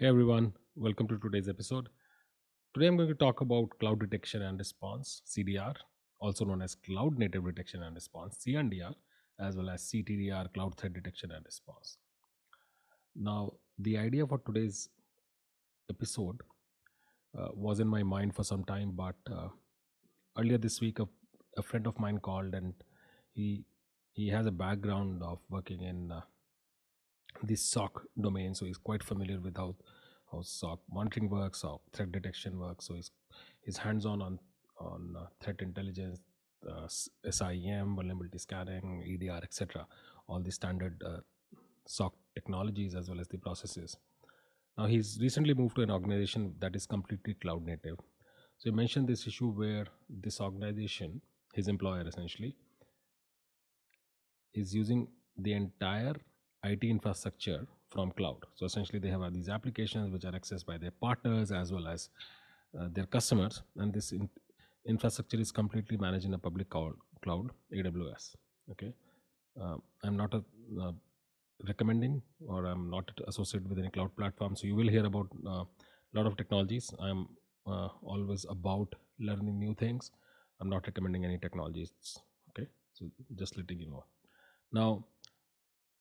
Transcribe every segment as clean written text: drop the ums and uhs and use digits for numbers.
Hey everyone, welcome to today's episode. Today I'm going to talk about cloud detection and response (CDR), also known as cloud native detection and response (CNDR), as well as CTDR, cloud threat detection and response. Now, the idea for today's episode was in my mind for some time, but earlier this week a friend of mine called and he he has a background of working in the SOC domain, so he's quite familiar with how SOC monitoring works, how threat detection works. So he's hands on threat intelligence, SIEM, vulnerability scanning, EDR, etc. All the standard SOC technologies as well as the processes. Now he's recently moved to an organization that is completely cloud native. So you mentioned this issue where this organization, his employer essentially, is using the entire IT infrastructure from cloud. So essentially, they have these applications which are accessed by their partners as well as their customers, and this infrastructure is completely managed in a public cloud, AWS. Okay, I'm not recommending or I'm not associated with any cloud platform, so you will hear about a lot of technologies. I'm always about learning new things. I'm not recommending any technologies. Okay, so just letting you know. Now,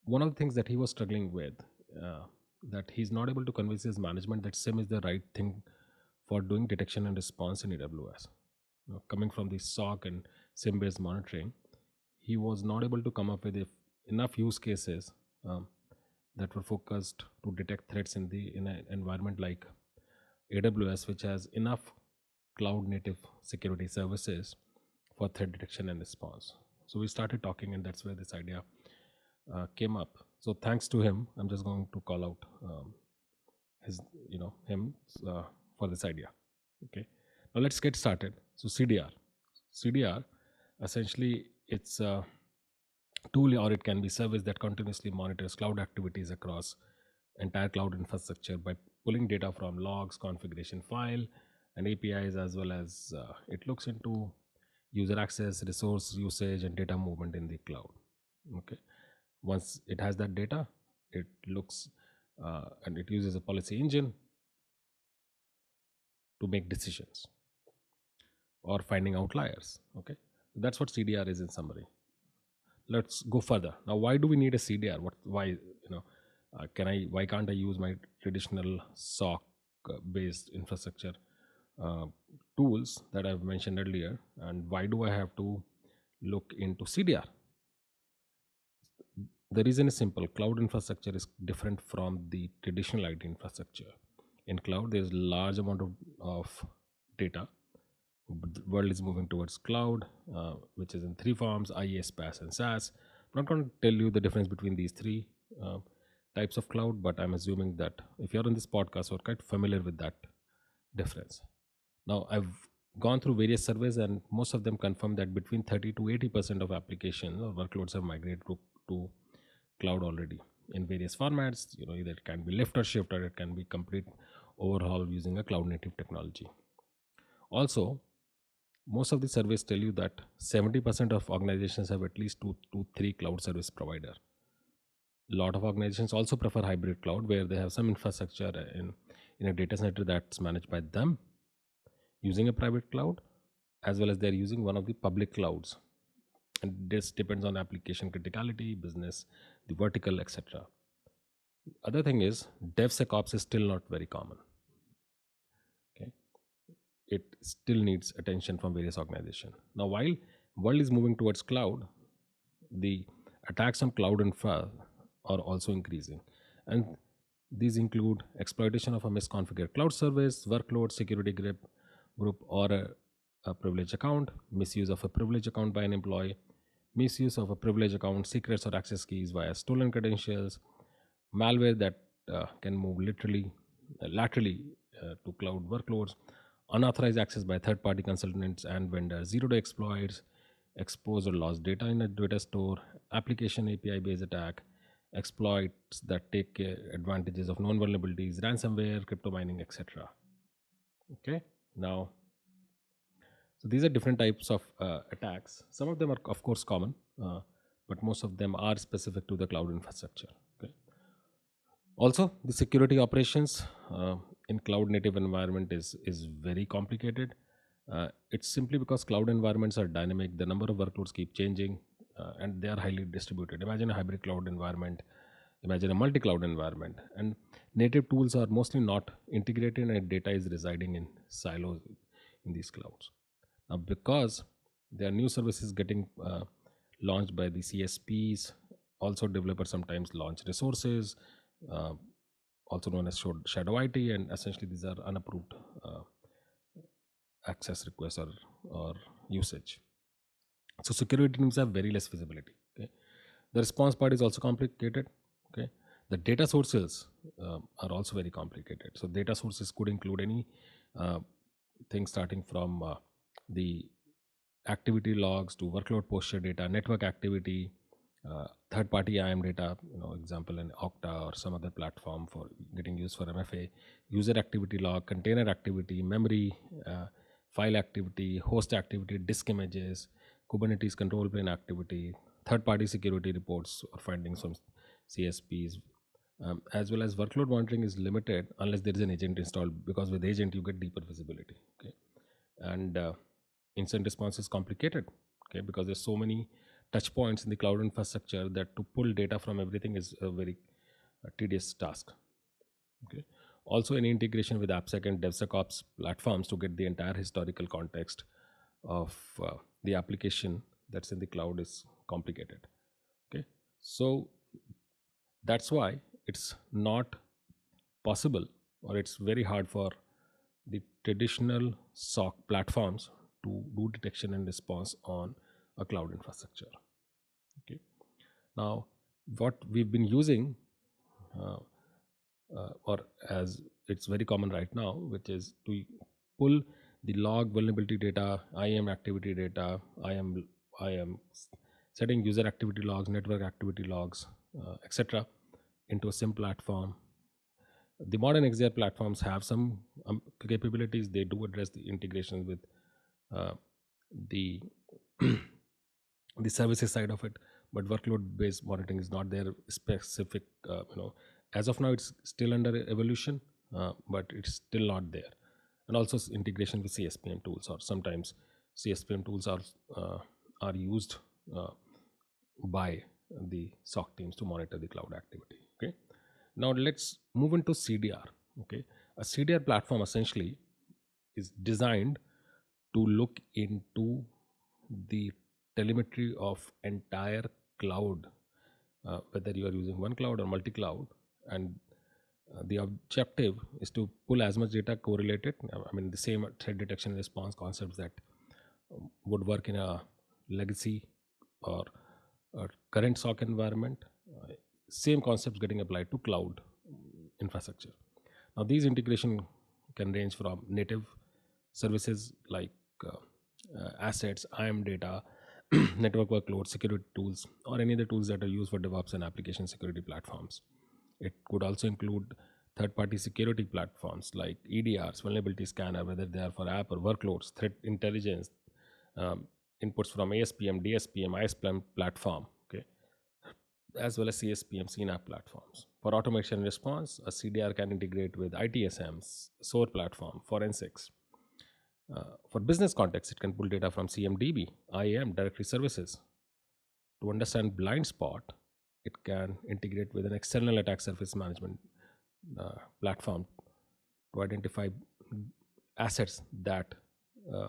one of the things that he was struggling with, uh, that he's not able to convince his management that SIM is the right thing for doing detection and response in AWS. Coming from the SOC and SIM based monitoring, he was not able to come up with enough use cases um, that were focused to detect threats in an environment like AWS, which has enough cloud native security services for threat detection and response. So we started talking, and that's where this idea came up. So thanks to him, I'm just going to call out his, him uh, for this idea. Okay, now let's get started. So CDR, essentially, it's a tool or it can be service that continuously monitors cloud activities across entire cloud infrastructure by pulling data from logs, configuration file, and APIs, as well as it looks into user access, resource usage, and data movement in the cloud. Okay, once it has that data, it looks and it uses a policy engine to make decisions or finding outliers. Okay, that's what CDR is in summary. Let's go further. Now, why do we need a CDR? What? Why? Can I? Why can't I use my traditional SOC based infrastructure uh, tools that I've mentioned earlier? And why do I have to look into CDR? The reason is simple. Cloud infrastructure is different from the traditional IT infrastructure. In cloud, there's large amount of data. The world is moving towards cloud, which is in three forms: IaaS, PaaS, and SaaS. I'm not going to tell you the difference between these three uh, types of cloud, but I'm assuming that if you're on this podcast, you're quite familiar with that difference. Now, I've gone through various surveys, and most of them confirm that between 30 to 80% of applications or workloads have migrated to cloud already in various formats. Either it can be lift or shift, or it can be complete overhaul using a cloud native technology. Also, most of the surveys tell you that 70% of organizations have at least two to three cloud service provider. A lot of organizations also prefer hybrid cloud, where they have some infrastructure in a data center that's managed by them using a private cloud, as well as they're using one of the public clouds. And this depends on application criticality, business, the vertical, etc. Other thing is, DevSecOps is still not very common. Okay, it still needs attention from various organizations. Now, while world is moving towards cloud, the attacks on cloud infra are also increasing, and these include exploitation of a misconfigured cloud service, workload, security group or a privilege account, misuse of a privilege account by an employee, misuse of a privilege account secrets or access keys via stolen credentials, malware that can move laterally to cloud workloads, unauthorized access by third party consultants and vendors, zero day exploits, expose or lost data in a data store, application API based attack, exploits that take advantages of known vulnerabilities, ransomware, crypto mining, etc. Okay, now, so these are different types of attacks. Some of them are, of course, common, but most of them are specific to the cloud infrastructure. Okay, Also, the security operations in cloud native environment is very complicated. It's simply because cloud environments are dynamic. The number of workloads keep changing, and they are highly distributed. Imagine a hybrid cloud environment. Imagine a multi-cloud environment, and native tools are mostly not integrated, and data is residing in silos in these clouds. Now, because there are new services getting launched by the CSPs, also developers sometimes launch resources, uh, also known as shadow IT, and essentially these are unapproved access requests or usage. So security teams have very less visibility. Okay, the response part is also complicated. Okay, the data sources are also very complicated. So data sources could include any uh, thing starting from the activity logs to workload posture data, network activity, third-party IAM data. Example in Okta or some other platform for getting used for MFA, user activity log, container activity, memory, file activity, host activity, disk images, Kubernetes control plane activity, third-party security reports or findings from CSPs, as well as workload monitoring is limited unless there is an agent installed, because with agent you get deeper visibility. Okay, and instant response is complicated. Okay, because there's so many touch points in the cloud infrastructure that to pull data from everything is a very tedious task. Okay, also any integration with AppSec and DevSecOps platforms to get the entire historical context of the application that's in the cloud is complicated. Okay, so that's why it's not possible, or it's very hard for the traditional SOC platforms to do detection and response on a cloud infrastructure. Okay. Now, what we've been using, uh, or as it's very common right now, which is to pull the log vulnerability data, IAM activity data, I am setting user activity logs, network activity logs, etc., into a SIM platform. The modern XDR platforms have some capabilities. They do address the integrations with uh, the the services side of it, but workload based monitoring is not there specific. As of now it's still under evolution, but it's still not there. And also integration with CSPM tools, or sometimes CSPM tools are used uh, by the SOC teams to monitor the cloud activity. Okay, now let's move into CDR. Okay, a CDR platform essentially is designed to look into the telemetry of entire cloud, whether you are using one cloud or multi-cloud, and the objective is to pull as much data correlated. I mean, the same threat detection and response concepts that would work in a legacy or a current SOC environment. Same concepts getting applied to cloud infrastructure. Now, these integration can range from native services like assets, IAM data, network workloads, security tools, or any other tools that are used for DevOps and application security platforms. It could also include third-party security platforms like EDRs, vulnerability scanner, whether they are for app or workloads, threat intelligence, um, inputs from ASPM, DSPM, ISPM platform, okay, as well as CSPM, CNAP platforms. For automation response, a CDR can integrate with ITSMs, SOAR platform, forensics. For business context, it can pull data from CMDB, IAM, directory services. To understand blind spot, it can integrate with an external attack surface management platform to identify assets that uh,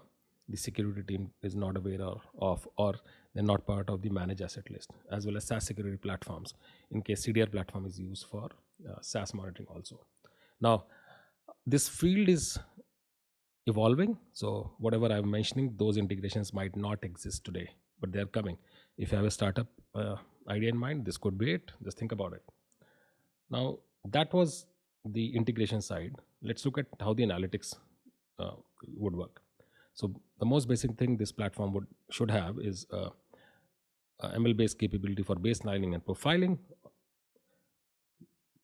the security team is not aware of, or they're not part of the managed asset list, as well as SaaS security platforms in case CDR platform is used for SaaS monitoring also. Now, this field is evolving. So whatever I'm mentioning, those integrations might not exist today, but they're coming. If you have a startup idea in mind, this could be it. Just think about it. Now, that was the integration side. Let's look at how the analytics uh, would work. So the most basic thing this platform would should have is ML based capability for baselining and profiling,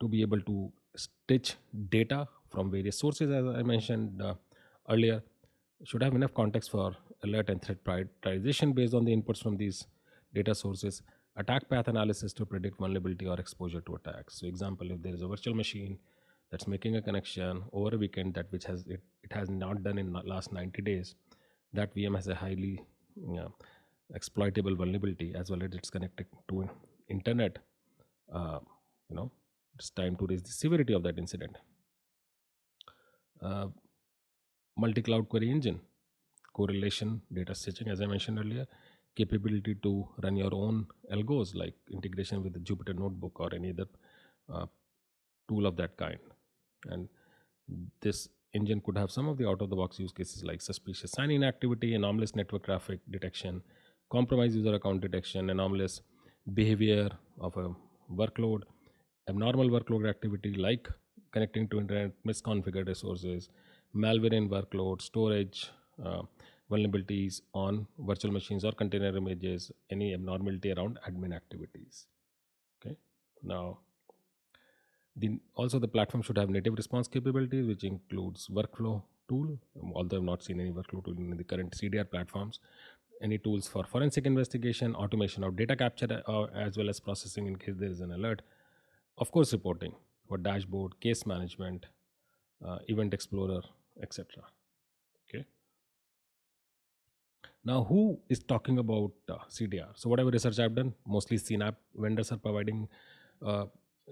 to be able to stitch data from various sources, as I mentioned earlier. Should have enough context for alert and threat prioritization based on the inputs from these data sources. attack path analysis to predict vulnerability or exposure to attacks. So example, if there is a virtual machine that's making a connection over a weekend that which has it has not done in the last 90 days, that VM has a highly uh, exploitable vulnerability, as well as it's connected to an internet. uh, you know it's time to raise the severity of that incident. uh, Multi-cloud query engine, correlation, data stitching, as I mentioned earlier, capability to run your own algos, like integration with the Jupyter Notebook or any other uh, tool of that kind. And this engine could have some of the out of the box use cases like suspicious sign in activity, anomalous network traffic detection, compromised user account detection, anomalous behavior of a workload, abnormal workload activity like connecting to internet, misconfigured resources, malware in workload, storage uh, vulnerabilities on virtual machines or container images, any abnormality around admin activities. Okay. Now, also the platform should have native response capabilities, which includes workflow tool. Although I've not seen any workflow tool in the current CDR platforms, any tools for forensic investigation, automation of data capture, as well as processing in case there is an alert. Of course, reporting for dashboard, case management, event explorer, etc. Okay. Now, who is talking about CDR? So, whatever research I've done, mostly CNAP vendors are providing uh,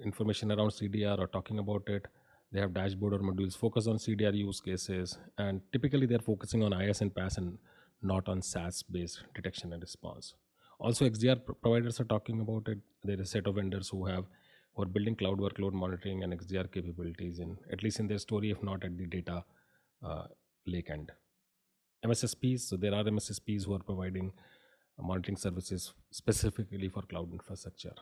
information around CDR or talking about it. They have dashboard or modules focus on CDR use cases, and typically they're focusing on IS and PAS and not on SaaS based detection and response. Also, XDR providers are talking about it. There is a set of vendors who are building cloud workload monitoring and XDR capabilities in at least in their story, if not at the data uh, lake end. MSSPs. So there are MSSPs who are providing monitoring services specifically for cloud infrastructure.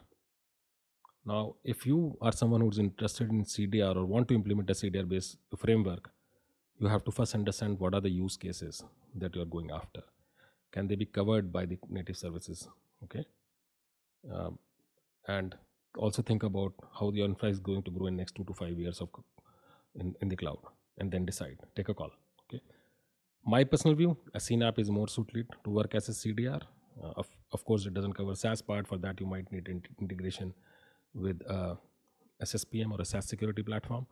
Now, if you are someone who's interested in CDR or want to implement a CDR based framework, you have to first understand what are the use cases that you're going after. Can they be covered by the native services? Okay. Um, and also think about how your infra is going to grow in next 2 to 5 years in the cloud, and then decide, take a call. Okay. My personal view, a CNAP is more suited to work as a CDR. Of course, it doesn't cover SaaS part. For that, you might need integration with SSPM or a SaaS security platform.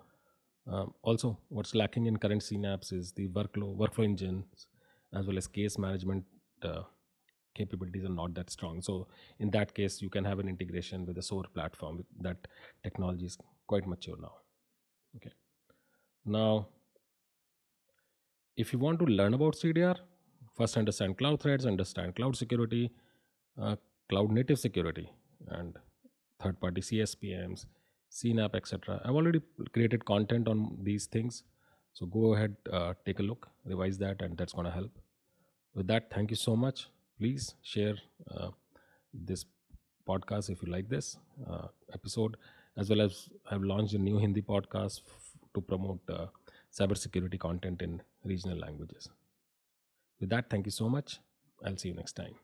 Also, what's lacking in current CNAPs is the workflow engines, as well as case management capabilities are not that strong. So, in that case, you can have an integration with a SOAR platform. That technology is quite mature now. Okay. Now, if you want to learn about CDR, first understand cloud threats, understand cloud security, uh, cloud native security, and third party CSPMs, CNAP, etc. I've already created content on these things. So go ahead, take a look, revise that, and that's going to help. With that, thank you so much. Please share this podcast if you like this episode, as well as I've launched a new Hindi podcast to promote cybersecurity content in regional languages. With that, thank you so much. I'll see you next time.